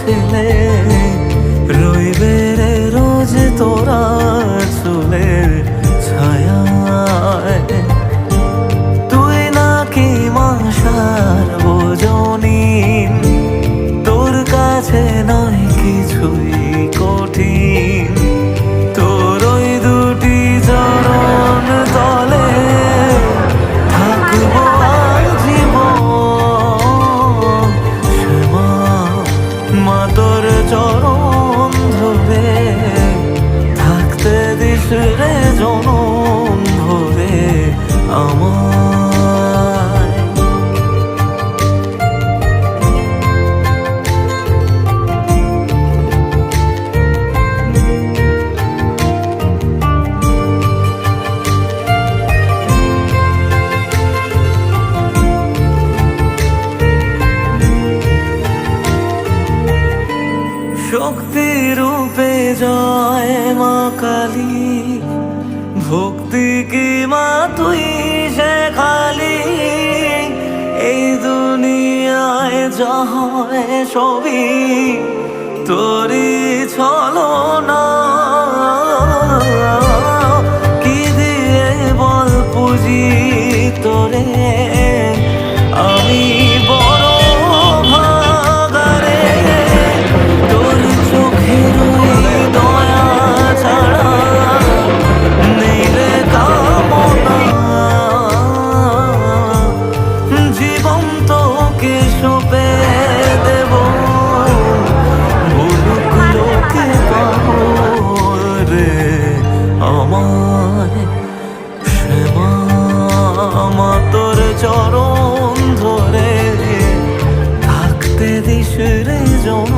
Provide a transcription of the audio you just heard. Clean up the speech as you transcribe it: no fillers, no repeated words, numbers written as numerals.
ছেলে রইবে রে রোজ তোরা চুলের ছায়ায়। তুই নাকি মাসার বোঝনিন, তোর কাছে নয় কিছুই কঠিন। তোর ওই দুটি চরণ তলে থাকবো আজীবন। শ্যামা মা তোর চরণ ধরে থাকতে দিস রে জনম ভরে আমায়। শক্তি রূপে জয় মা কালী, ভক্তি কি মা তুই শেখালি। এই দুনিয়ায় যা হয় সবই তোরই ছলনা। কি দিয়ে বল পুজি তোরে আমি বড় ভাগারে। তোর চোখের ওই দয়া ছাড়া নেই রে কামনা। জীবন তোকে সঁপে দেব, বলুক লোকে পাবো রে আমায়। শ্যামা মা তোর চরণ ধরে থাকতে দিস রে জন।